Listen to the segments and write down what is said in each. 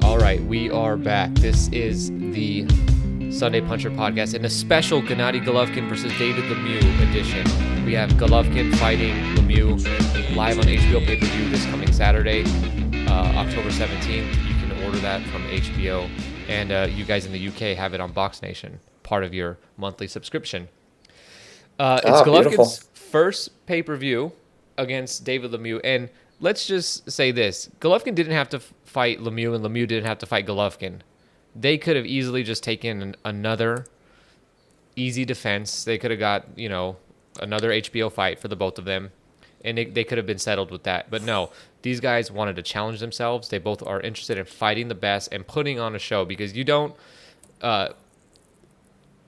All right, we are back. This is the Sunday Puncher podcast in a special Gennady Golovkin versus David Lemieux edition. We have Golovkin fighting Lemieux live on HBO pay-per-view this coming Saturday, October 17th. You can order that from HBO. And you guys in the UK have it on Box Nation, part of your monthly subscription. It's Golovkin's beautiful. first pay-per-view against David Lemieux. And let's just say this. Golovkin didn't have to fight Lemieux, and Lemieux didn't have to fight Golovkin. They could have easily just taken another easy defense. They could have got, another HBO fight for the both of them, and they could have been settled with that. But no, these guys wanted to challenge themselves. They both are interested in fighting the best and putting on a show, because you don't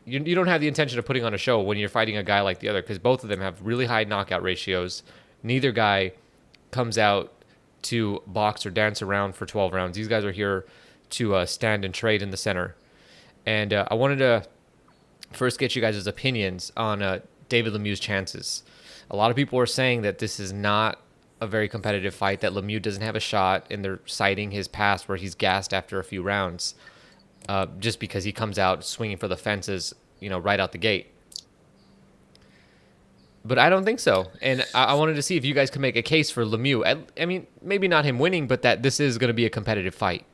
you don't have the intention of putting on a show when you're fighting a guy like the other, because both of them have really high knockout ratios. Neither guy comes out to box or dance around for 12 rounds. These guys are here to stand and trade in the center. And I wanted to first get you guys' opinions on David Lemieux's chances. A lot of people are saying that this is not a very competitive fight, that Lemieux doesn't have a shot, and they're citing his past where he's gassed after a few rounds just because he comes out swinging for the fences, right out the gate. But I don't think so. And I wanted to see if you guys could make a case for Lemieux. I mean, maybe not him winning, but that this is going to be a competitive fight.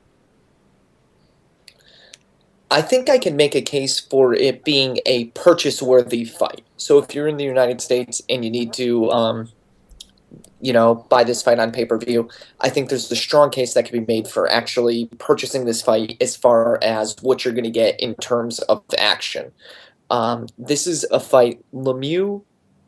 I think I can make a case for it being a purchase-worthy fight. So if you're in the United States and you need to, buy this fight on pay-per-view, I think there's a strong case that can be made for actually purchasing this fight as far as what you're going to get in terms of action. This is a fight Lemieux.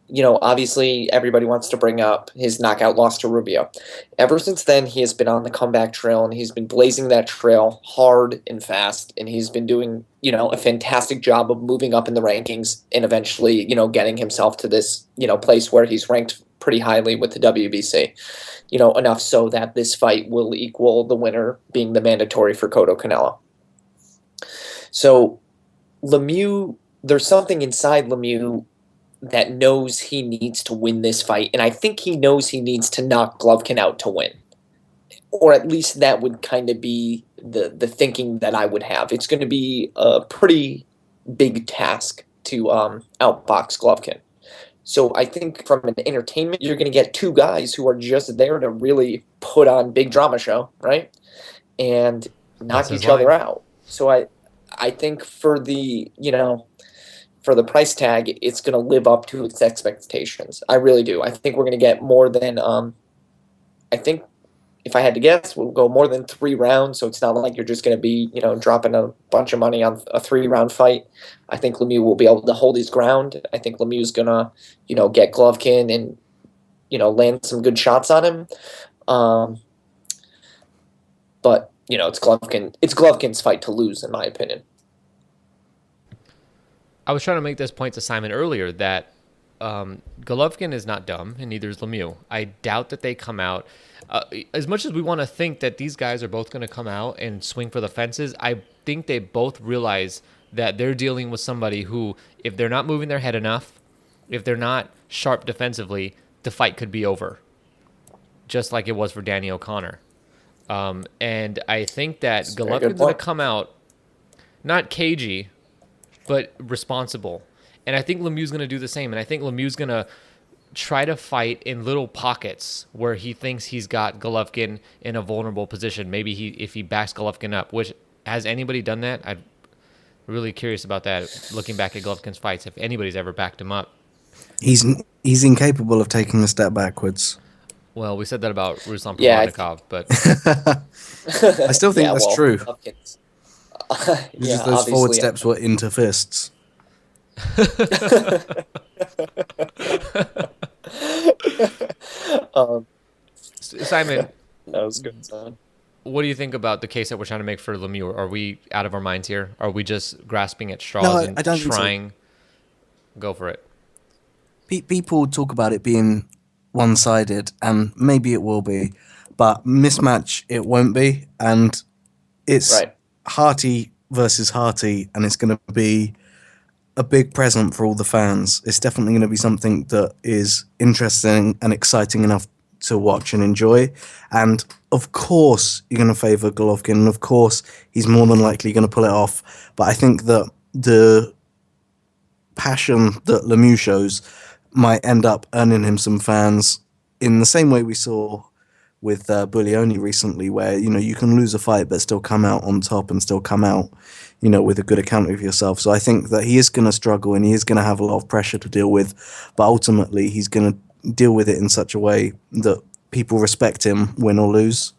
Obviously everybody wants to bring up his knockout loss to Rubio. Ever since then, he has been on the comeback trail, and he's been blazing that trail hard and fast, and he's been doing, a fantastic job of moving up in the rankings and eventually, getting himself to this, place where he's ranked pretty highly with the WBC, enough so that this fight will equal the winner being the mandatory for Cotto Canelo. So Lemieux, there's something inside Lemieux that knows he needs to win this fight, and I think he knows he needs to knock Golovkin out to win. Or at least that would kind of be the thinking that I would have. It's going to be a pretty big task to outbox Golovkin. So I think from an entertainment, you're going to get two guys who are just there to really put on big drama show, right? And knock each other out. So I think for the, for the price tag, it's going to live up to its expectations. I really do. I think we're going to get more than, I think if I had to guess, we'll go more than 3 rounds. So it's not like you're just going to be, dropping a bunch of money on a 3-round fight. I think Lemieux will be able to hold his ground. I think Lemieux's going to, get Golovkin and, land some good shots on him. But, it's Golovkin's fight to lose, in my opinion. I was trying to make this point to Simon earlier that Golovkin is not dumb, and neither is Lemieux. I doubt that they come out. As much as we want to think that these guys are both going to come out and swing for the fences, I think they both realize that they're dealing with somebody who, if they're not moving their head enough, if they're not sharp defensively, the fight could be over, just like it was for Danny O'Connor. And I think that Golovkin's going to come out not cagey, but responsible. And I think Lemieux's going to do the same. And I think Lemieux's going to try to fight in little pockets where he thinks he's got Golovkin in a vulnerable position. Maybe if he backs Golovkin up, which, has anybody done that? I'm really curious about that, looking back at Golovkin's fights, if anybody's ever backed him up. He's incapable of taking a step backwards. Well, we said that about Ruslan Provodnikov, but... I still think that's true. Yeah, those forward steps were into fists. Simon, that was good, son. What do you think about the case that we're trying to make for Lemieux? Are we out of our minds here? Are we just grasping at straws and trying? Go for it. People talk about it being one-sided, and maybe it will be, but mismatch it won't be, and it's right. Hearty versus hearty, and it's going to be a big present for all the fans. It's definitely going to be something that is interesting and exciting enough to watch and enjoy. And of course, you're going to favour Golovkin, and of course, he's more than likely going to pull it off. But I think that the passion that Lemieux shows might end up earning him some fans in the same way we saw with Buglioni recently, where you can lose a fight but still come out on top and still come out with a good account of yourself. So I think that he is going to struggle and he is going to have a lot of pressure to deal with, but ultimately he's going to deal with it in such a way that people respect him, win or lose.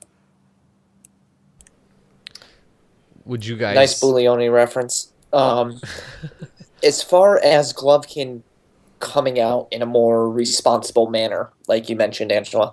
Would you guys... Nice Buglioni reference. As far as Golovkin coming out in a more responsible manner, like you mentioned, Angela,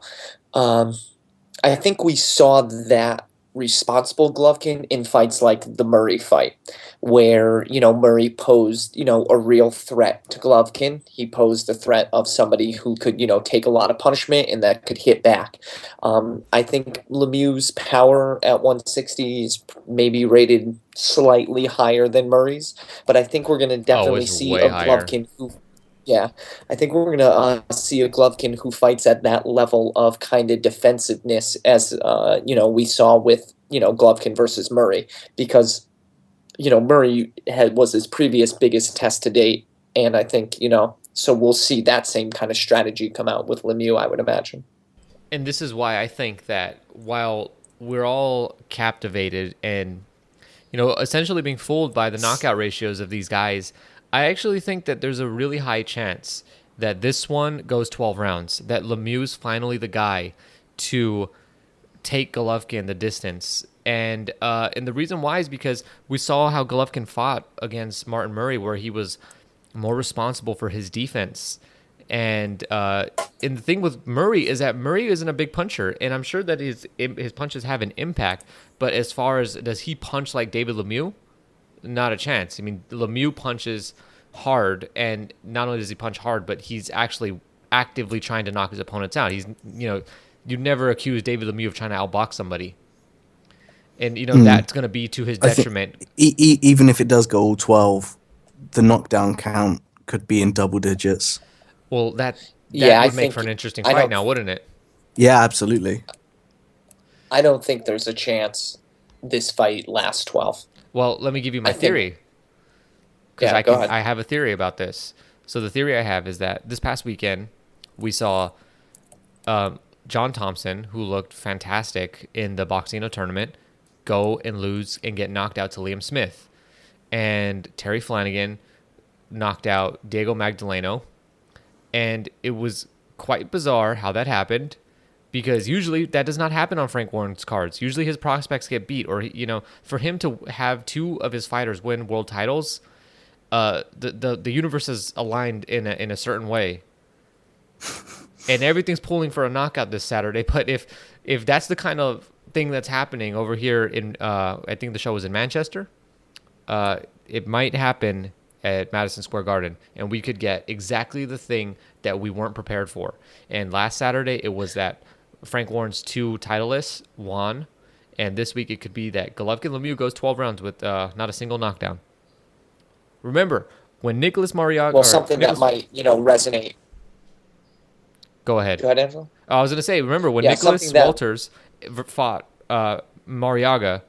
I think we saw that responsible Golovkin in fights like the Murray fight, where, Murray posed, a real threat to Golovkin. He posed a threat of somebody who could, take a lot of punishment and that could hit back. I think Lemieux's power at 160 is maybe rated slightly higher than Murray's, but I think we're going to definitely see a Golovkin who... Yeah, I think we're going to see a Golovkin who fights at that level of kind of defensiveness as, we saw with, Golovkin versus Murray, because, Murray was his previous biggest test to date. And I think, so we'll see that same kind of strategy come out with Lemieux, I would imagine. And this is why I think that while we're all captivated and, essentially being fooled by the knockout ratios of these guys, I actually think that there's a really high chance that this one goes 12 rounds, that Lemieux's finally the guy to take Golovkin the distance. And the reason why is because we saw how Golovkin fought against Martin Murray, where he was more responsible for his defense. And the thing with Murray is that Murray isn't a big puncher, and I'm sure that his punches have an impact. But as far as does he punch like David Lemieux? Not a chance. I mean, Lemieux punches hard, and not only does he punch hard, but he's actually actively trying to knock his opponents out. He's, you'd never accuse David Lemieux of trying to outbox somebody. And, that's going to be to his detriment. Even if it does go all 12, the knockdown count could be in double digits. Well, that I would make think for an interesting fight now, wouldn't it? Yeah, absolutely. I don't think there's a chance this fight lasts 12. Well, let me give you my theory. Because I have a theory about this. So the theory I have is that this past weekend, we saw John Thompson, who looked fantastic in the Boxino tournament, go and lose and get knocked out to Liam Smith. And Terry Flanagan knocked out Diego Magdaleno. And it was quite bizarre how that happened, because usually that does not happen on Frank Warren's cards. Usually his prospects get beat, or, for him to have two of his fighters win world titles, the universe is aligned in a certain way. And everything's pulling for a knockout this Saturday. But if that's the kind of thing that's happening over here in, I think the show was in Manchester, it might happen at Madison Square Garden, and we could get exactly the thing that we weren't prepared for. And last Saturday, it was that Frank Warren's two titleists won, and this week it could be that Golovkin Lemieux goes 12 rounds with not a single knockdown. Remember, when Nicholas Mariaga... Well, something that might, resonate. Go ahead. Go ahead, Angela. I was going to say, remember, when Nicholas Walters fought Mariaga,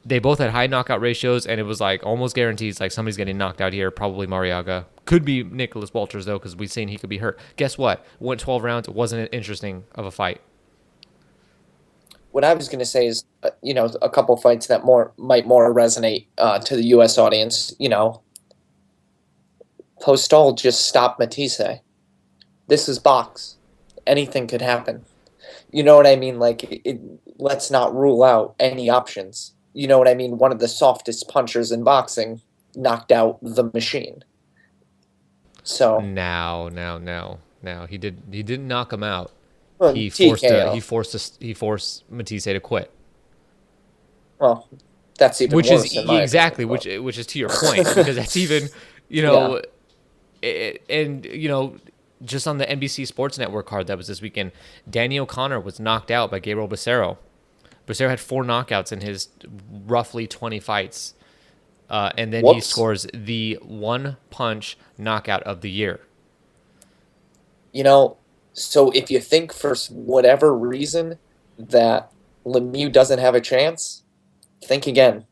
they both had high knockout ratios, and it was like almost guaranteed, like somebody's getting knocked out here, probably Mariaga. Could be Nicholas Walters, though, because we've seen he could be hurt. Guess what? Went 12 rounds. It wasn't interesting of a fight. What I was going to say is, a couple fights that might more resonate to the U.S. audience. Postol just stopped Matisse. This is box. Anything could happen. You know what I mean? Like, let's not rule out any options. You know what I mean? One of the softest punchers in boxing knocked out the machine. So no. He didn't knock him out. Well, He forced Matisse to quit. Well, that's even which worse. Is exactly opinion, which is to your point, because that's even just on the NBC Sports Network card that was this weekend, Danny O'Connor was knocked out by Gabriel Becerro. Becerro had 4 knockouts in his roughly 20 fights. And then he scores the one punch knockout of the year. So if you think for whatever reason that Lemieux doesn't have a chance, think again.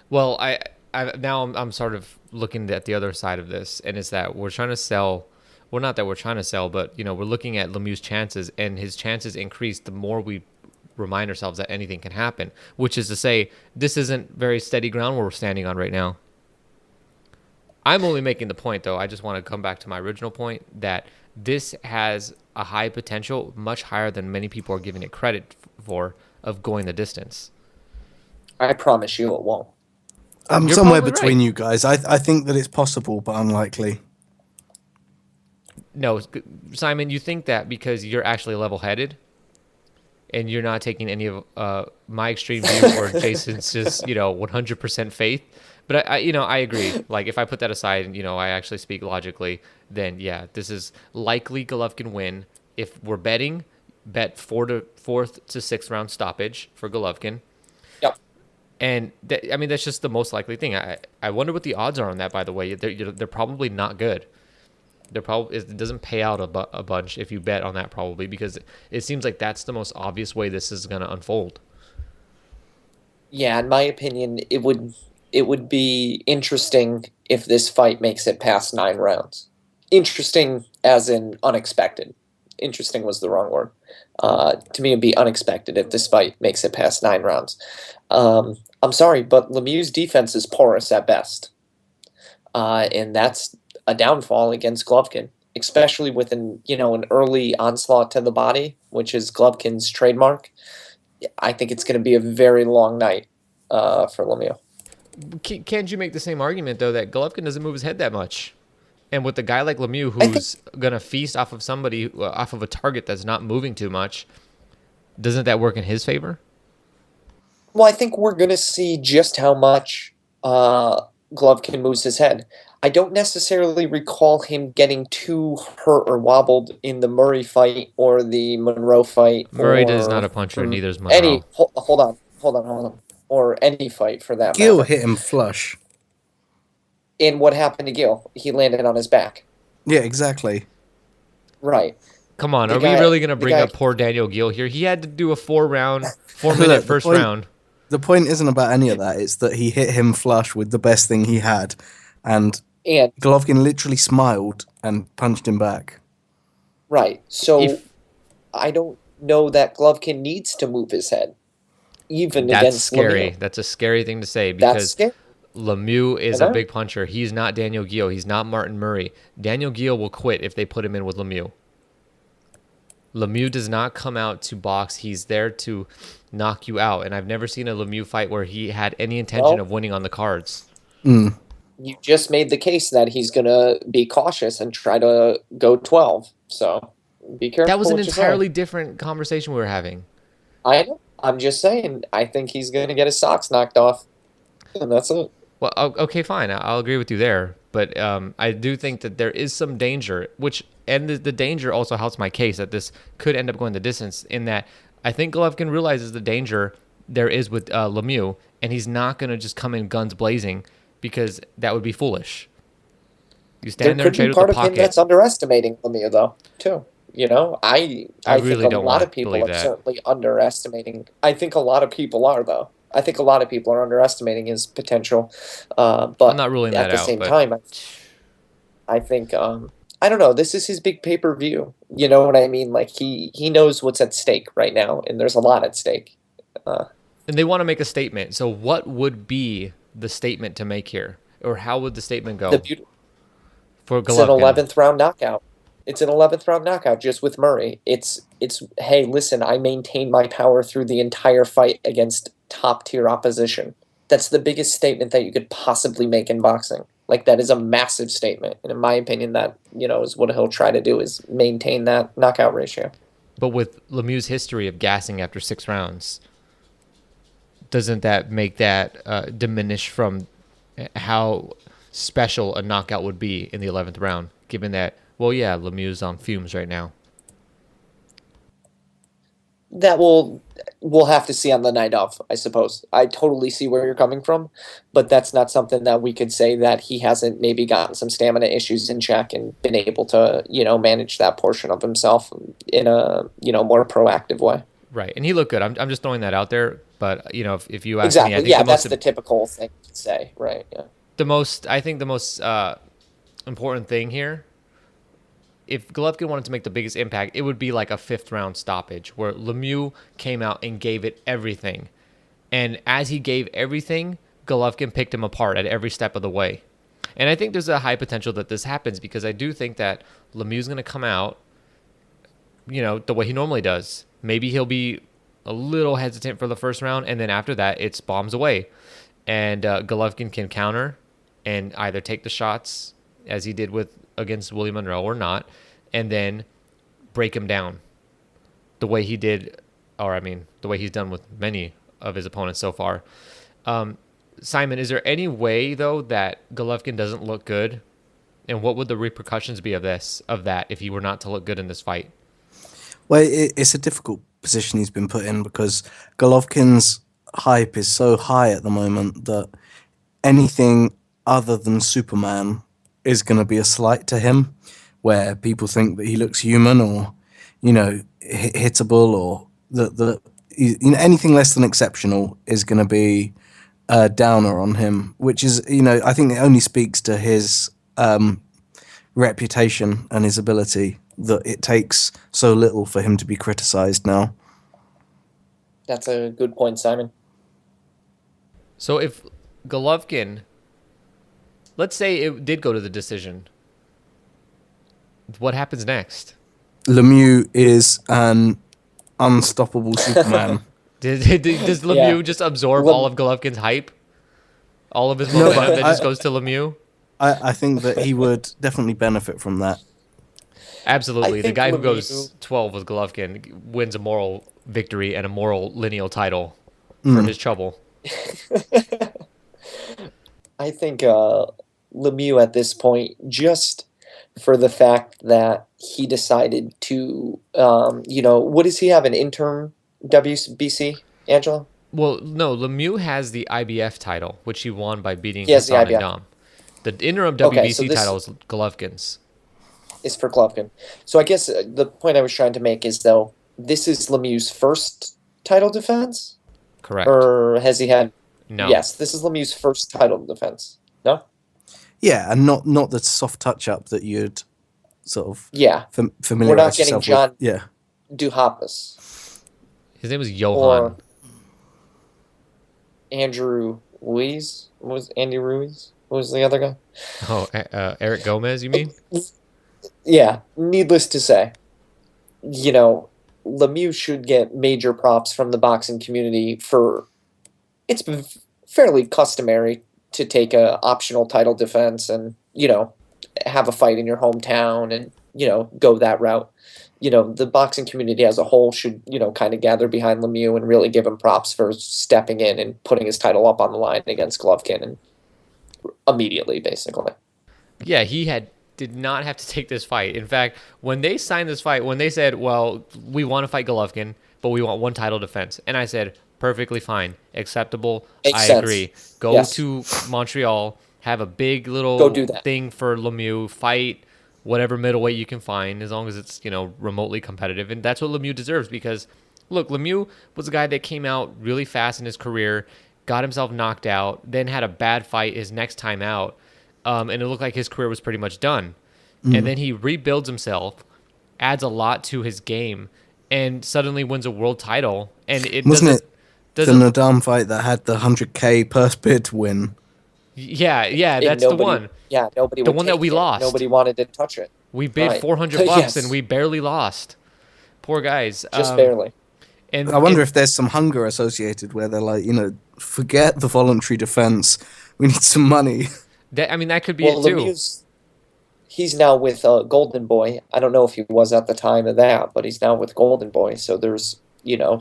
Well, I'm sort of looking at the other side of this, and it's that we're trying to sell. Well, not that we're trying to sell, but we're looking at Lemieux's chances, and his chances increase the more we remind ourselves that anything can happen. Which is to say, this isn't very steady ground where we're standing on right now. I'm only making the point, though. I just want to come back to my original point that this has a high potential, much higher than many people are giving it credit for, of going the distance. I promise you it won't. I'm You're somewhere probably between right. you guys. I think that it's possible, but unlikely. No, Simon, you think that because you're actually level-headed and you're not taking any of my extreme view or Jason's just 100% faith. But I agree. Like if I put that aside and I actually speak logically, then yeah, this is likely Golovkin win. If we're betting, bet fourth to sixth round stoppage for Golovkin. Yep. And that's just the most likely thing. I wonder what the odds are on that. By the way, they're probably not good. It doesn't pay out a bunch if you bet on that, probably, because it seems like that's the most obvious way this is going to unfold. Yeah, in my opinion, it would be interesting if this fight makes it past 9 rounds. Interesting as in unexpected. Interesting was the wrong word. To me, it'd be unexpected if this fight makes it past 9 rounds. I'm sorry, but Lemieux's defense is porous at best. And that's a downfall against Golovkin, especially with an early onslaught to the body, which is Golovkin's trademark. I think it's going to be a very long night for Lemieux. Can't you make the same argument, though, that Golovkin doesn't move his head that much? And with a guy like Lemieux, who's going to feast off of off of a target that's not moving too much, doesn't that work in his favor? Well, I think we're going to see just how much Golovkin moves his head. I don't necessarily recall him getting too hurt or wobbled in the Murray fight or the Monroe fight. Murray is not a puncher, neither is Monroe. Hold on. Or any fight for that Gil matter. hit him flush. And what happened to Gil? He landed on his back. Yeah, exactly. Right. Come on, we really going to bring up poor Daniel Gil here? He had to do a 4-minute first round. The point isn't about any of that. It's that he hit him flush with the best thing he had. And Golovkin literally smiled and punched him back. Right. So I don't know that Golovkin needs to move his head. Against scary. Lemieux. That's a scary thing to say because Lemieux is a big puncher. He's not Daniel Gil. He's not Martin Murray. Daniel Gil will quit if they put him in with Lemieux. Lemieux does not come out to box. He's there to knock you out. And I've never seen a Lemieux fight where he had any intention of winning on the cards. Mm. You just made the case that he's going to be cautious and try to go 12. So be careful. That was an entirely different conversation we were having. I know. I'm just saying, I think he's going to get his socks knocked off. And that's it. Well, okay, fine. I'll agree with you there. But I do think that there is some danger, and the danger also helps my case that this could end up going the distance, in that I think Golovkin realizes the danger there is with Lemieux, and he's not going to just come in guns blazing because that would be foolish. You stand there and trade with the pocket. There could be part of him that's underestimating Lemieux, though, too. I really think don't a lot of people are certainly underestimating. I think a lot of people are, though. I think a lot of people are underestimating his potential. But I'm not ruling that out. At the same time, I think, I don't know, this is his big pay-per-view. You know what I mean? Like, he knows what's at stake right now, and there's a lot at stake. And they want to make a statement. So what would be the statement to make here? Or how would the statement go for Golovkin? It's an 11th round knockout. It's an 11th round knockout just with Murray. It's hey, listen, I maintained my power through the entire fight against top-tier opposition. That's the biggest statement that you could possibly make in boxing. Like, that is a massive statement. And in my opinion, that, is what he'll try to do, is maintain that knockout ratio. But with Lemieux's history of gassing after 6 rounds, doesn't that make that diminish from how special a knockout would be in the 11th round, given that, well, yeah, Lemieux's on fumes right now? That will we'll have to see on the night of, I suppose. I totally see where you're coming from, but that's not something that we could say that he hasn't maybe gotten some stamina issues in check and been able to, manage that portion of himself in a, more proactive way. Right, and he looked good. I'm just throwing that out there, but if you ask Exactly. me, I think Yeah, that's the typical thing to say, right? Yeah. the most important thing here, if Golovkin wanted to make the biggest impact, it would be like a 5th round stoppage where Lemieux came out and gave it everything. And as he gave everything, Golovkin picked him apart at every step of the way. And I think there's a high potential that this happens because I do think that Lemieux's going to come out, the way he normally does. Maybe he'll be a little hesitant for the first round, and then after that, it's bombs away. And Golovkin can counter and either take the shots as he did against Willie Monroe or not, and then break him down the way he did, the way he's done with many of his opponents so far. Simon, is there any way, though, that Golovkin doesn't look good? And what would the repercussions be of that if he were not to look good in this fight? Well, it's a difficult position he's been put in because Golovkin's hype is so high at the moment that anything other than Superman is going to be a slight to him, where people think that he looks human or, hittable, or that anything less than exceptional is going to be a downer on him, which is, I think it only speaks to his reputation and his ability that it takes so little for him to be criticized now. That's a good point, Simon. So if Golovkin, let's say it did go to the decision, what happens next? Lemieux is an unstoppable Superman. Does Lemieux just absorb all of Golovkin's hype? All of his momentum that just goes to Lemieux? I think that he would definitely benefit from that. Absolutely. The guy who goes 12 with Golovkin wins a moral victory and a moral lineal title for his trouble. I think Lemieux at this point, just for the fact that he decided to, what does he have, an interim WBC, Angela? Well, no, Lemieux has the IBF title, which he won by beating Hassan and Dom. The interim WBC title is Golovkin's. Is for Golovkin. So I guess the point I was trying to make is, though, this is Lemieux's first title defense? Correct. Or has he had... No. Yes, this is Lemieux's first title defense. No? Yeah, and not the soft touch-up that you'd sort of familiarize We're not getting yourself John with. Yeah. Duhaupas. His name was Johan. Or Andrew Ruiz? What was Andy Ruiz? What was the other guy? Oh, Eric Gomez, you mean? Yeah, needless to say, Lemieux should get major props from the boxing community for... It's been fairly customary to take a optional title defense and, have a fight in your hometown and, go that route. The boxing community as a whole should, kind of gather behind Lemieux and really give him props for stepping in and putting his title up on the line against Golovkin and immediately, basically. Yeah, did not have to take this fight. In fact, when they signed this fight, when they said, well, we want to fight Golovkin, but we want one title defense. And I said, perfectly fine, acceptable. Makes I sense. agree. Go to Montreal, have a big little thing for Lemieux, fight whatever middleweight you can find, as long as it's, remotely competitive. And that's what Lemieux deserves because, look, Lemieux was a guy that came out really fast in his career, got himself knocked out, then had a bad fight his next time out. And it looked like his career was pretty much done. And then he rebuilds himself, adds a lot to his game, and suddenly wins a world title. And it doesn't the Nadam fight that had the 100K purse bid win? Yeah, that's the one. Yeah, nobody. The one that we lost. Nobody wanted to touch it. We bid $400 and we barely lost. Poor guys. Just barely. And I wonder if there's some hunger associated where they're like, forget the voluntary defense. We need some money. That could be it too. He's now with Golden Boy. I don't know if he was at the time of that, but he's now with Golden Boy. So there's,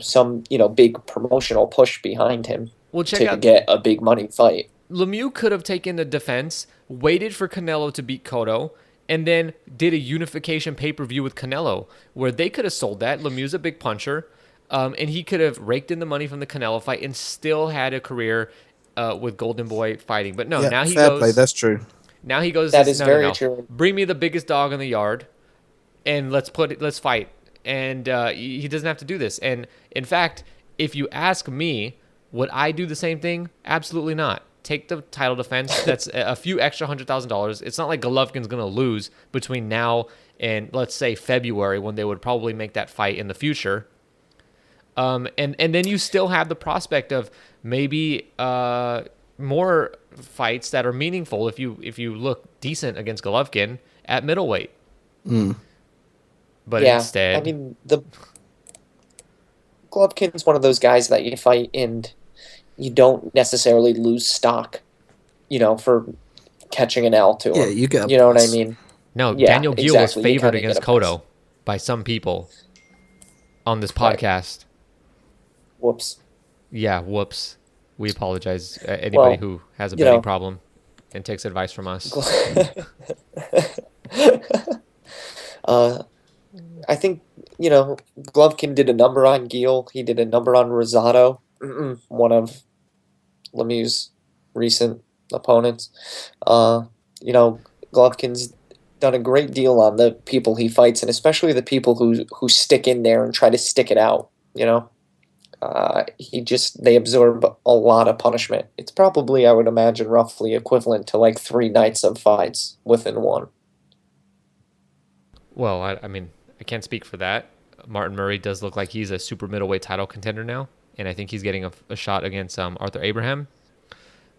some, big promotional push behind him to get a big money fight. Lemieux could have taken the defense, waited for Canelo to beat Cotto, and then did a unification pay-per-view with Canelo, where they could have sold that. Lemieux's a big puncher. And he could have raked in the money from the Canelo fight and still had a career with Golden Boy fighting. But no, now he fair goes. play. That's true. Now he goes. That is no, very no, no. true. Bring me the biggest dog in the yard, and let's fight. And he doesn't have to do this. And in fact, if you ask me, would I do the same thing? Absolutely not. Take the title defense. That's a few extra $100,000. It's not like Golovkin's going to lose between now and, let's say, February, when they would probably make that fight in the future. And then you still have the prospect of maybe more fights that are meaningful if you look decent against Golovkin at middleweight. But instead, I mean, the Golovkin's one of those guys that you fight and you don't necessarily lose stock, for catching an L to him. Yeah, you get a You know what I plus. mean? no, Yeah, Daniel Gill was exactly. You favored kinda against get a plus. Cotto by some people on this Right. podcast. Whoops. Yeah, whoops. We apologize. Anybody who has a betting problem and takes advice from us. I think, Golovkin did a number on Gill. He did a number on Rosado, one of Lemieux's recent opponents. Golovkin's done a great deal on the people he fights, and especially the people who stick in there and try to stick it out. They absorb a lot of punishment. It's probably, I would imagine, roughly equivalent to like 3 nights of fights within one. Well, I mean, I can't speak for that. Martin Murray does look like he's a super middleweight title contender now, and I think he's getting a shot against Arthur Abraham.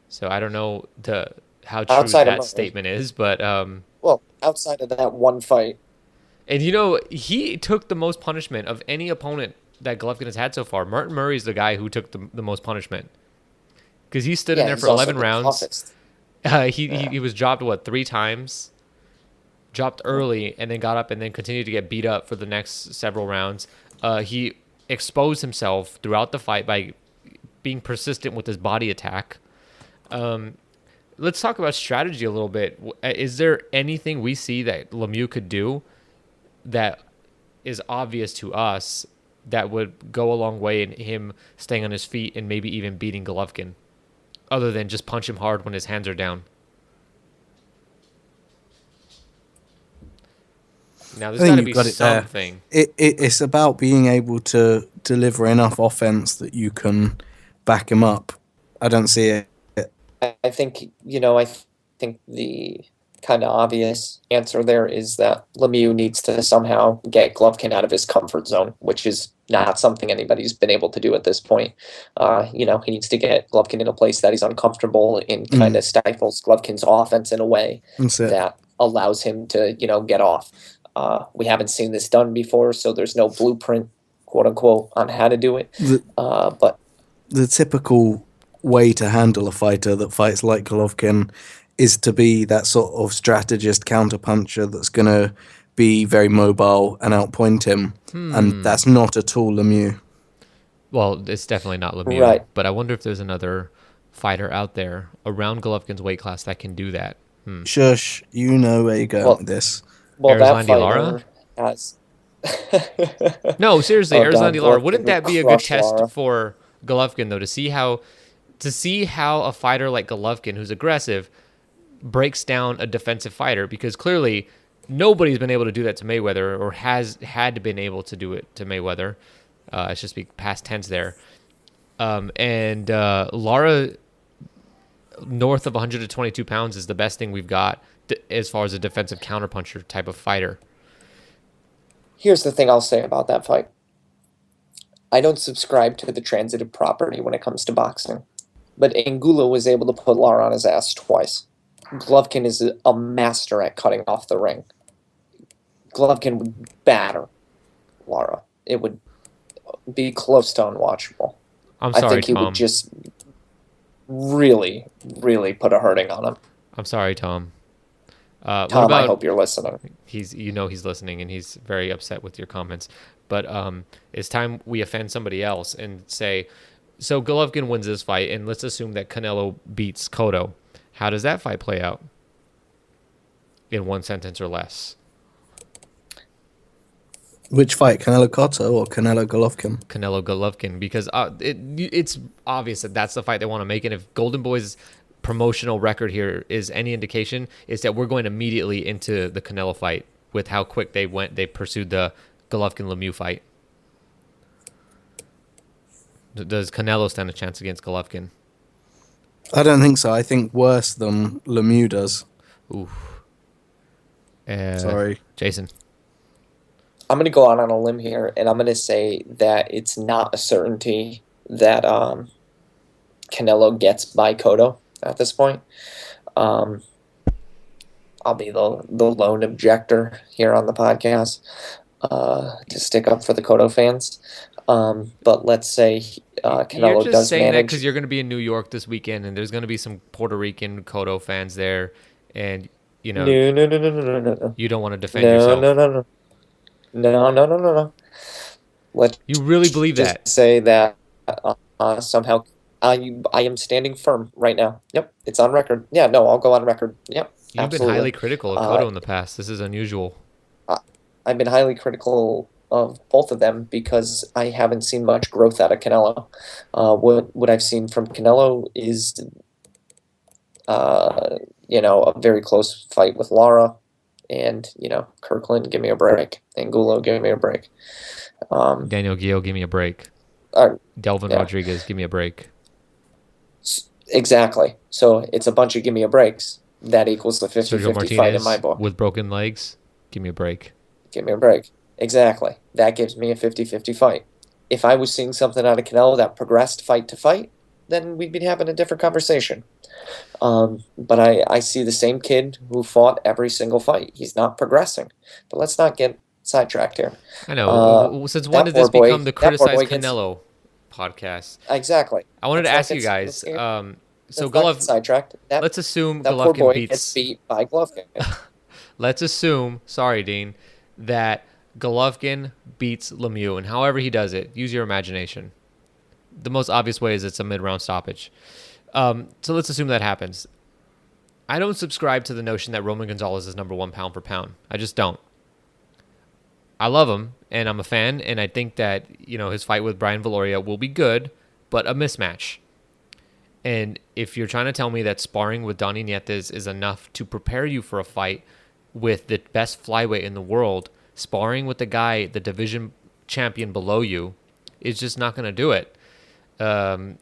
So I don't know how true Outside of that Murray. statement is, but Well, outside of that one fight, and he took the most punishment of any opponent that Golovkin has had so far. Martin Murray is the guy who took the most punishment because he stood in there he's for also 11 the rounds. toughest. He was dropped 3 times. Dropped early and then got up and then continued to get beat up for the next several rounds. He exposed himself throughout the fight by being persistent with his body attack. Let's talk about strategy a little bit. Is there anything we see that Lemieux could do that is obvious to us that would go a long way in him staying on his feet and maybe even beating Golovkin, other than just punch him hard when his hands are down? Now, there's got to be something. It's about being able to deliver enough offense that you can back him up. I don't see it. I think the kind of obvious answer there is that Lemieux needs to somehow get Golovkin out of his comfort zone, which is not something anybody's been able to do at this point. He needs to get Golovkin in a place that he's uncomfortable and kind of stifles Golovkin's offense in a way that allows him to, get off. We haven't seen this done before, so there's no blueprint, quote unquote, on how to do it. But the typical way to handle a fighter that fights like Golovkin is to be that sort of strategist counterpuncher that's going to be very mobile and outpoint him. And that's not at all Lemieux. Well, it's definitely not Lemieux. Right. But I wonder if there's another fighter out there around Golovkin's weight class that can do that. Shush, you know where you're going with this. Well, Arizona that Lara? fighter has... No, seriously, Arizona God, Lara. Golovkin Wouldn't that would be a good crush test Lara. for Golovkin, though, to see how a fighter like Golovkin, who's aggressive, breaks down a defensive fighter? Because clearly nobody's been able to do that to Mayweather, or has had been able to do it to Mayweather. I should speak past tense there. And Lara, north of 122 pounds, is the best thing we've got as far as a defensive counterpuncher type of fighter. Here's the thing I'll say about that fight. I don't subscribe to the transitive property when it comes to boxing. But Angulo was able to put Lara on his ass twice. Golovkin is a master at cutting off the ring. Golovkin would batter Lara. It would be close to unwatchable. I'm sorry, I think he Tom. would just really, really put a hurting on him. I'm sorry, Tom. Tom, I hope you're listening. He's listening, and he's very upset with your comments. But it's time we offend somebody else and say, so Golovkin wins this fight, and let's assume that Canelo beats Cotto. How does that fight play out? In one sentence or less. Which fight, Canelo Cotto or Canelo Golovkin? Canelo Golovkin, because it's obvious that that's the fight they want to make. And if Golden Boy's promotional record here is any indication, is that we're going immediately into the Canelo fight with how quick they pursued the Golovkin Lemieux fight. Does Canelo stand a chance against Golovkin? I don't think so. I think worse than Lemieux does. Ooh. Sorry. Jason. I'm going to go out on a limb here, and I'm going to say that it's not a certainty that Canelo gets by Cotto at this point. I'll be the lone objector here on the podcast to stick up for the Cotto fans. But let's say Canelo You're just does saying that manage. because you're going to be in New York this weekend, and there's going to be some Puerto Rican Cotto fans there, and you know No. you don't want to defend yourself. No. Let's You really believe just that? say that somehow I am standing firm right now. Yep, it's on record. Yeah, no, I'll go on record. Yep, You've absolutely. been highly critical of Cotto in the past. This is unusual. I've been highly critical of both of them because I haven't seen much growth out of Canelo. What I've seen from Canelo is, a very close fight with Lara, and Kirkland, give me a break, Angulo, give me a break. Daniel Guillot, give me a break. Delvin Rodriguez, give me a break. Exactly. So it's a bunch of give me a breaks. That equals the 50-50 fight in my book. With broken legs, give me a break. Give me a break. Exactly. That gives me a 50-50 fight. If I was seeing something out of Canelo that progressed fight to fight, then we'd be having a different conversation. But I see the same kid who fought every single fight. He's not progressing. But let's not get sidetracked here. I know. Since when did this become the Criticize Canelo podcast? Exactly. I wanted to ask you guys. So Golovkin, sidetracked. Let's assume that poor Golovkin boy gets gets beat by Golovkin. Let's assume, sorry, Dean, that Golovkin beats Lemieux, and however he does it, use your imagination. The most obvious way is it's a mid-round stoppage. So let's assume that happens. I don't subscribe to the notion that Roman Gonzalez is number one pound for pound. I just don't. I love him, and I'm a fan, and I think that his fight with Brian Valoria will be good, but a mismatch. And if you're trying to tell me that sparring with Donny Nietes is enough to prepare you for a fight with the best flyweight in the world, sparring with the guy, the division champion below you, is just not going to do it. But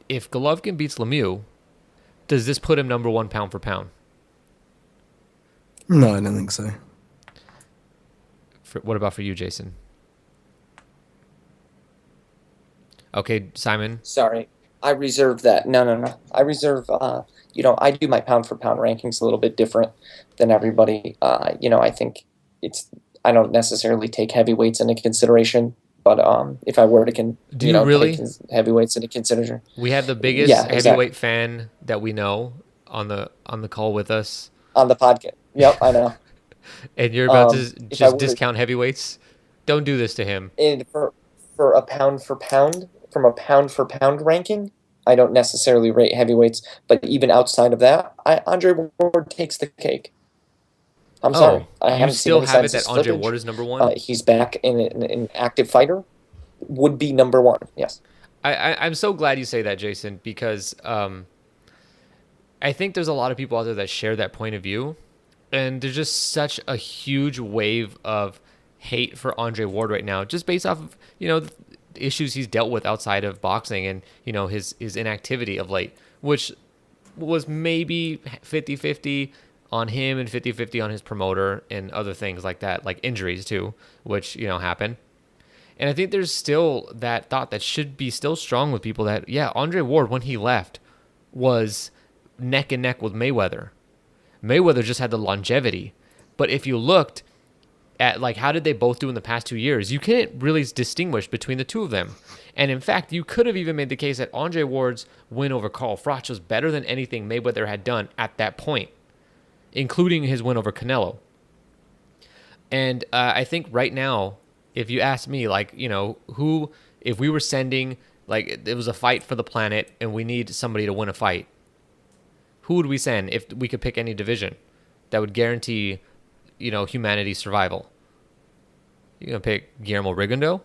if Golovkin beats Lemieux, does this put him number one pound for pound? No, I don't think so. What about for you, Jason? Okay, Simon. Sorry, I reserve that. No. I reserve. I do my pound for pound rankings a little bit different than everybody. I think I don't necessarily take heavyweights into consideration, but if I were to do you really take heavyweights into consideration, we have the biggest heavyweight fan that we know on the call with us on the podcast. Yep, I know. And you're about to just discount heavyweights? Don't do this to him. And for a pound for pound, from a pound for pound ranking, I don't necessarily rate heavyweights, but even outside of that, Andre Ward takes the cake. I'm sorry. I you still have it that Andre Ward is number one? He's back in an active fighter. Would be number one, yes. I'm so glad you say that, Jason, because I think there's a lot of people out there that share that point of view, and there's just such a huge wave of hate for Andre Ward right now, just based off of the issues he's dealt with outside of boxing and his inactivity of late, which was maybe 50-50 on him and 50-50 on his promoter and other things like that, like injuries too, which happen. And I think there's still that thought that should be still strong with people that Andre Ward, when he left, was neck and neck with Mayweather. Mayweather just had the longevity, but if you looked at how did they both do in the past 2 years, you can't really distinguish between the two of them. And in fact, you could have even made the case that Andre Ward's win over Carl Froch was better than anything Mayweather had done at that point, including his win over Canelo. And I think right now, if you ask me, who, if we were sending, it was a fight for the planet and we need somebody to win a fight, who would we send if we could pick any division that would guarantee humanity's survival? You gonna pick Guillermo Rigondeaux?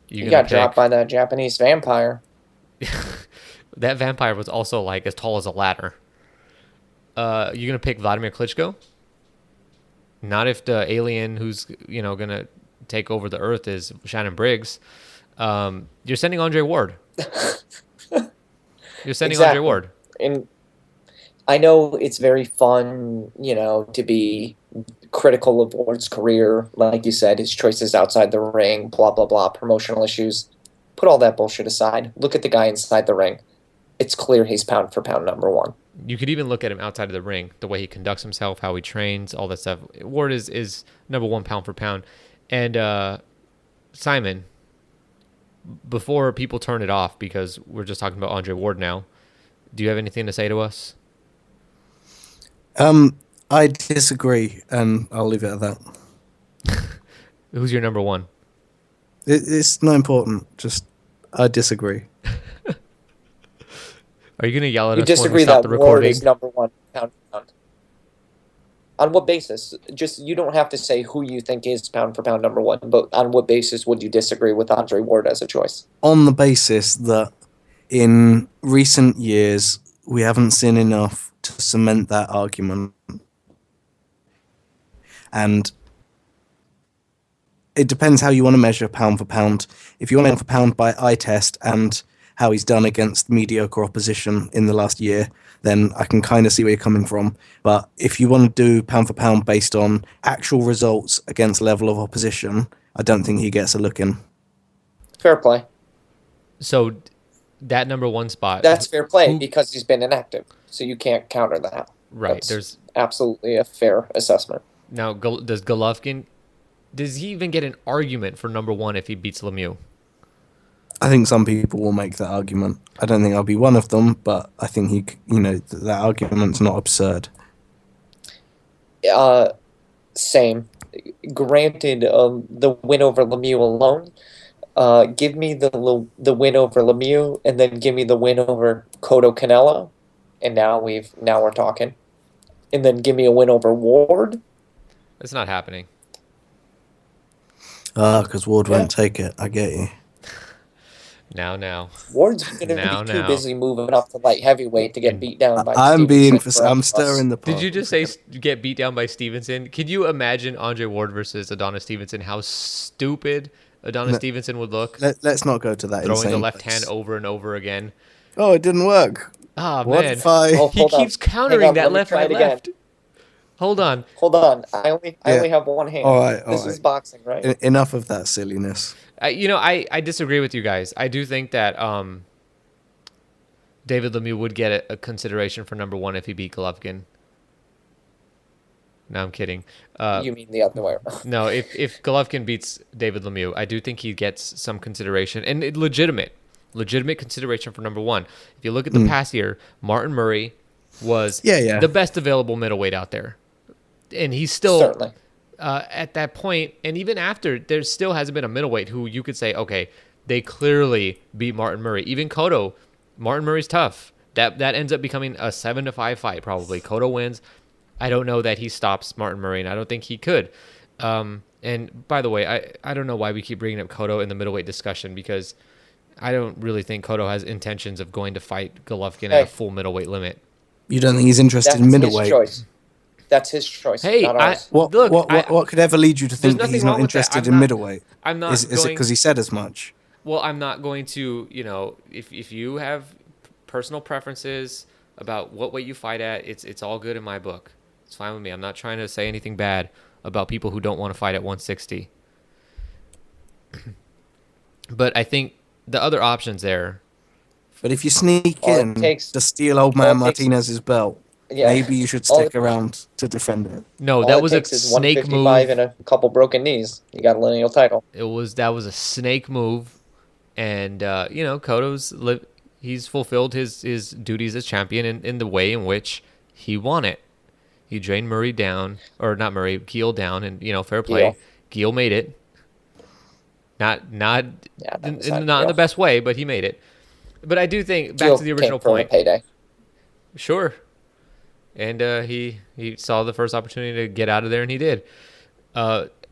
You got dropped by that Japanese vampire. That vampire was also like as tall as a ladder. You gonna pick Vladimir Klitschko? Not if the alien who's gonna take over the Earth is Shannon Briggs. You're sending Andre Ward. You're sending Andre Ward. And I know it's very fun, to be critical of Ward's career. Like you said, his choices outside the ring, blah, blah, blah, promotional issues. Put all that bullshit aside. Look at the guy inside the ring. It's clear he's pound for pound number one. You could even look at him outside of the ring, the way he conducts himself, how he trains, all that stuff. Ward is number one pound for pound. And Simon, before people turn it off, because we're just talking about Andre Ward now, do you have anything to say to us? I disagree, and I'll leave it at that. Who's your number one? It's not important. Just, I disagree. Are you going to yell at us when we stop the recording? Ward is number one pound for pound? On what basis? Just, you don't have to say who you think is pound for pound number one, but on what basis would you disagree with Andre Ward as a choice? On the basis that in recent years, we haven't seen enough to cement that argument. And it depends how you want to measure pound for pound. If you want pound for pound by eye test and how he's done against mediocre opposition in the last year, then I can kind of see where you're coming from. But if you want to do pound for pound based on actual results against level of opposition, I don't think he gets a look in. Fair play. So that number one spot... That's fair play because he's been inactive. So you can't counter that. Right. That's there's absolutely a fair assessment. Now, does Golovkin... Does he even get an argument for number one if he beats Lemieux? I think some people will make that argument. I don't think I'll be one of them, but I think that argument's not absurd. Same. Granted, the win over Lemieux alone. Give me the win over Lemieux, and then give me the win over Cotto Canelo, and now we're talking. And then give me a win over Ward. It's not happening. Because Ward won't take it. I get you. Now. Ward's going to be too busy moving up to light heavyweight to get beat down by I'm stirring the pot. Did you just say get beat down by Stevenson? Can you imagine Andre Ward versus Adonis Stevenson? How stupid Adonis Stevenson would look. Let's not go to that. Throwing the left hand over and over again. Oh, it didn't work. Ah, man. He keeps countering that left, right, left. Hold on. I only have one hand. All right. This is boxing, right? Enough of that silliness. I disagree with you guys. I do think that David Lemieux would get a consideration for number one if he beat Golovkin. No, I'm kidding. You mean the other way around? No, if Golovkin beats David Lemieux, I do think he gets some consideration, and legitimate consideration for number one. If you look at the past year, Martin Murray was the best available middleweight out there. And he's still certainly at that point, and even after, there still hasn't been a middleweight who you could say, okay, they clearly beat Martin Murray. Even Cotto, Martin Murray's tough. That ends up becoming a 7-5 fight probably. Cotto wins. I don't know that he stops Martin Murray, and I don't think he could. And by the way, I don't know why we keep bringing up Cotto in the middleweight discussion, because I don't really think Cotto has intentions of going to fight Golovkin at a full middleweight limit. You don't think he's interested in middleweight? That's his choice. Hey, not ours. What could ever lead you to think that he's not interested in middleweight? Is it because he said as much? Well, I'm not going to, if you have personal preferences about what weight you fight at, it's all good in my book. It's fine with me. I'm not trying to say anything bad about people who don't want to fight at 160. But I think the other options there. But if you sneak in to steal old man Martinez's belt, maybe you should stick around to defend it. No, that was a snake move. And a couple broken knees. You got a lineal title. That was a snake move, and Cotto's he's fulfilled his duties as champion in the way in which he won it. He drained Murray down, or not Murray, Gil down, and fair play. Gil made it. Not in the best way, but he made it. But I do think back to the original point. Payday. Sure. and he saw the first opportunity to get out of there, and he did.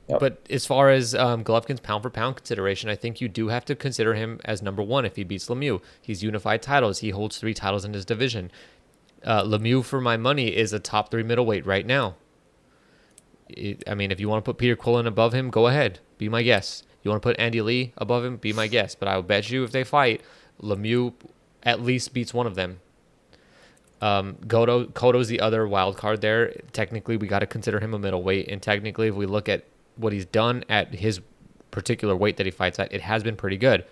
But as far as Golovkin's pound-for-pound consideration, I think you do have to consider him as number one if he beats Lemieux. He's unified titles. He holds 3 titles in his division. Lemieux, for my money, is a top 3 middleweight right now. I mean, if you want to put Peter Quillen above him, go ahead. Be my guest. You want to put Andy Lee above him? Be my guest. But I will bet you if they fight, Lemieux at least beats one of them. Cotto's the other wild card there. Technically, we got to consider him a middleweight. And technically, if we look at what he's done at his particular weight that he fights at, it has been pretty good.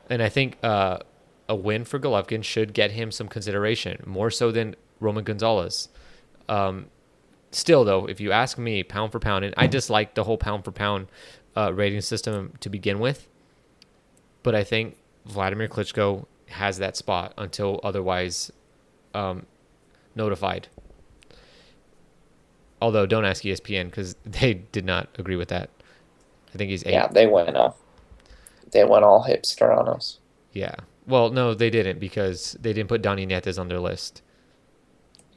And I think a win for Golovkin should get him some consideration, more so than Roman Gonzalez. Still, though, if you ask me, pound for pound, and I dislike the whole pound for pound rating system to begin with, but I think Vladimir Klitschko has that spot until otherwise notified. Although, don't ask ESPN because they did not agree with that. I think he's 8. Yeah, they went all hipster on us. Yeah. Well, no, they didn't because they didn't put Donny Nietes on their list.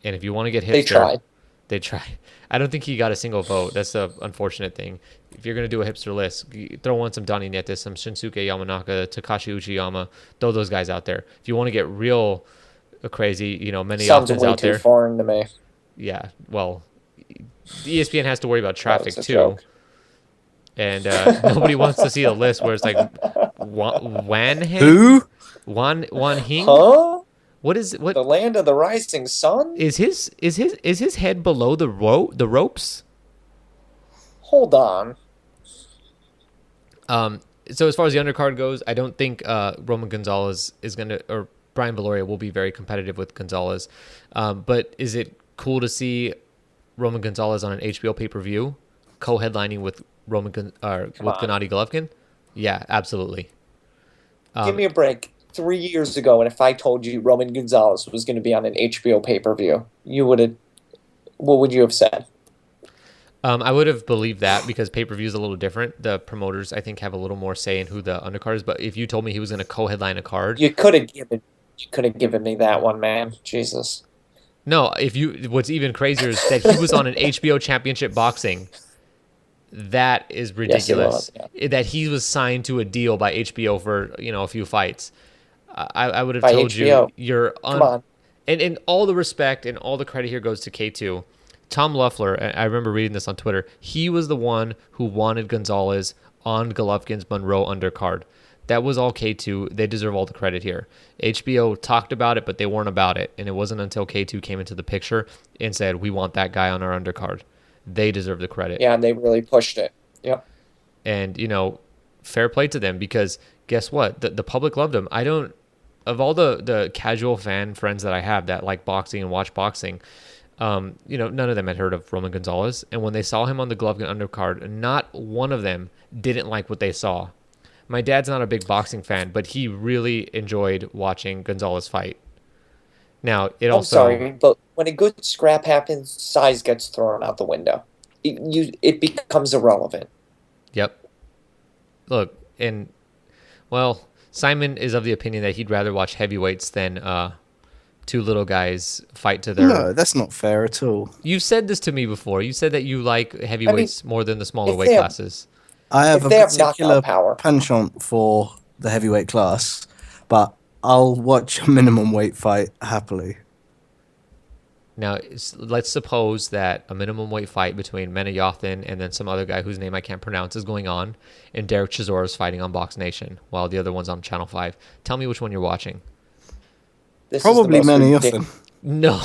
And if you want to get hipster... They tried. I don't think he got a single vote. That's the unfortunate thing. If you're going to do a hipster list, throw on some Donny Nietes, some Shinsuke Yamanaka, Takashi Uchiyama. Throw those guys out there. If you want to get real crazy, many options out there. Sounds way too foreign to me. Yeah, well... The ESPN has to worry about traffic too, joke. And nobody wants to see a list where it's like Wan Hing. Huh? What the land of the rising sun? Is his head below the ropes? Hold on. So as far as the undercard goes, I don't think Roman Gonzalez is or Brian Valoria will be very competitive with Gonzalez. But is it cool to see Roman Gonzalez on an HBO pay-per-view, co-headlining with Gennady Golovkin? Yeah, absolutely. Give me a break. 3 years ago, and if I told you Roman Gonzalez was going to be on an HBO pay-per-view, what would you have said? I would have believed that because pay-per-view is a little different. The promoters, I think, have a little more say in who the undercard is. But if you told me he was going to co-headline a card, you could have given me that one, man. Jesus. No, what's even crazier is that he was on an HBO Championship Boxing. That is ridiculous. Yes, he was, yeah. That he was signed to a deal by HBO for a few fights. I would have told HBO. You're Come on. And all the respect and all the credit here goes to K2. Tom Loeffler, I remember reading this on Twitter. He was the one who wanted Gonzalez on Golovkin's Monroe undercard. That was all K2. They deserve all the credit here. HBO talked about it, but they weren't about it. And it wasn't until K2 came into the picture and said, we want that guy on our undercard. They deserve the credit. Yeah, and they really pushed it. Yep. And, fair play to them because guess what? The public loved him. Of all the casual fan friends that I have that like boxing and watch boxing, none of them had heard of Roman Gonzalez. And when they saw him on the Golovkin undercard, not one of them didn't like what they saw. My dad's not a big boxing fan, but he really enjoyed watching Gonzalez fight. Now, I'm sorry, but when a good scrap happens, size gets thrown out the window. It becomes irrelevant. Yep. Look, Simon is of the opinion that he'd rather watch heavyweights than two little guys fight to their... No, that's not fair at all. You've said this to me before. You said that you like heavyweights more than the smaller weight classes. I have a particular penchant for the heavyweight class, but I'll watch a minimum weight fight happily. Now, let's suppose that a minimum weight fight between Menayothin and then some other guy whose name I can't pronounce is going on, and Derek Chisora is fighting on Box Nation while the other one's on Channel 5. Tell me which one you're watching. Probably Menayothin. No,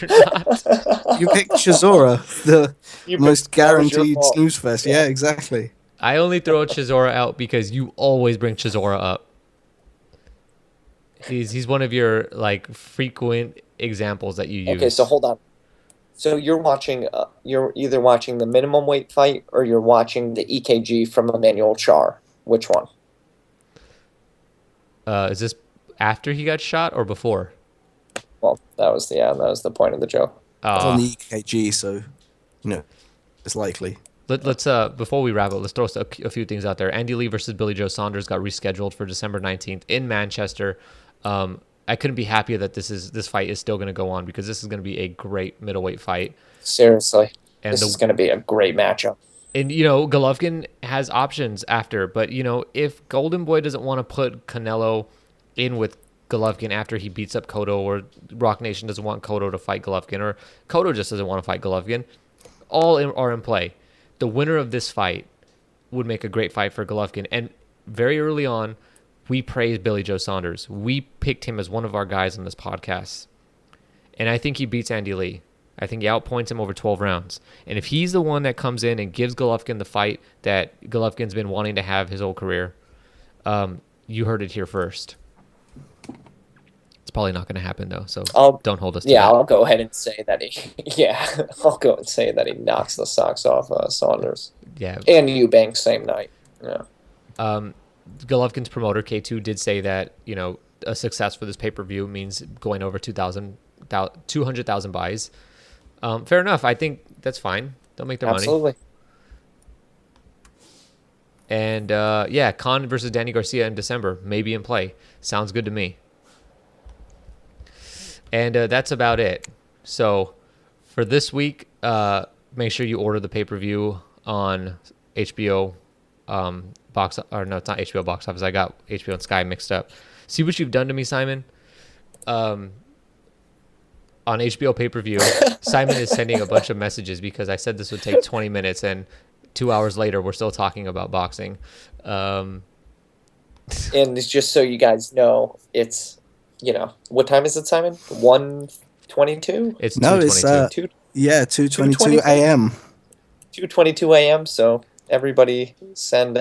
you're not. You picked Chisora, the most guaranteed snooze fest. Yeah, exactly. I only throw Chisora out because you always bring Chisora up. He's one of your frequent examples that you use. Okay, so hold on. So you're either watching the minimum weight fight or you're watching the EKG from Emmanuel Char. Which one? Is this after he got shot or before? Well, that was the point of the joke. It's on the EKG, so it's likely. Let's before we wrap up, let's throw a few things out there. Andy Lee versus Billy Joe Saunders got rescheduled for December 19th in Manchester. I couldn't be happier that this fight is still going to go on, because this is going to be a great middleweight fight. Seriously, and this is going to be a great matchup. And, Golovkin has options after. But, if Golden Boy doesn't want to put Canelo in with Golovkin after he beats up Cotto, or Rock Nation doesn't want Cotto to fight Golovkin, or Cotto just doesn't want to fight Golovkin, are in play. The winner of this fight would make a great fight for Golovkin. And very early on, we praised Billy Joe Saunders. We picked him as one of our guys on this podcast. And I think he beats Andy Lee. I think he outpoints him over 12 rounds. And if he's the one that comes in and gives Golovkin the fight that Golovkin's been wanting to have his whole career, you heard it here first. It's probably not going to happen, though, so don't hold us to that. I'll go ahead and say that I'll go and say that he knocks the socks off Saunders. Yeah. And Eubank same night. Yeah. Golovkin's promoter, K2, did say that, a success for this pay-per-view means going over 200,000 buys. Fair enough. I think that's fine. They'll make their money. Absolutely. And, Khan versus Danny Garcia in December, maybe in play. Sounds good to me. And that's about it. So for this week, make sure you order the pay-per-view on HBO box. Or no, it's not HBO box office. I got HBO and Sky mixed up. See what you've done to me, Simon? On HBO pay-per-view, Simon is sending a bunch of messages because I said this would take 20 minutes, and 2 hours later, we're still talking about boxing. And it's just so you guys know, it's, what time is it, Simon? 1:22? It's 2:22. No, it's 2:22 a.m. 2:22 a.m. So everybody send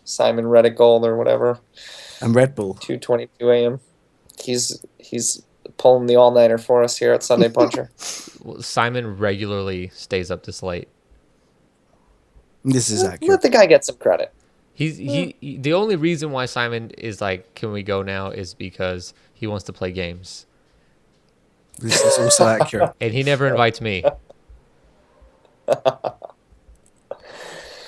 Simon Reddick Gold or whatever. And Red Bull. 2:22 a.m. He's pulling the all-nighter for us here at Sunday Puncher. Simon regularly stays up this late. This is accurate. Let the guy get some credit. He the only reason why Simon is like, can we go now, is because he wants to play games. This is also accurate. And he never invites me.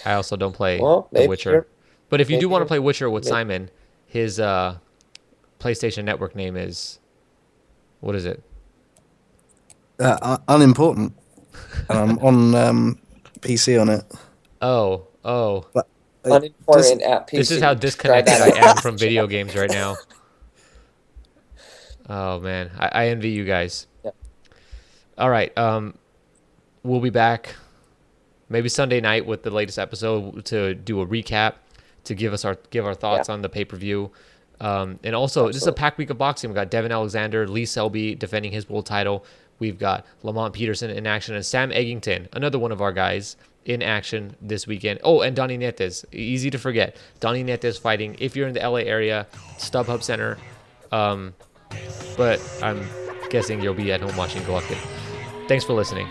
I also don't play The Witcher. But if you do want to play Witcher with Simon, his PlayStation Network name is, what is it? Unimportant. I'm on PC on it. Oh. But unimportant at PC. This is how disconnected I am from video games right now. Oh, man. I envy you guys. Yeah. All right. We'll be back maybe Sunday night with the latest episode to do a recap, to give our thoughts on the pay-per-view. And also, this is a packed week of boxing. We've got Devin Alexander, Lee Selby defending his world title. We've got Lamont Peterson in action, and Sam Eggington, another one of our guys, in action this weekend. Oh, and Donnie Netes. Easy to forget. Donnie Netes fighting, if you're in the LA area, StubHub Center. But I'm guessing you'll be at home watching Golovkin. Thanks for listening.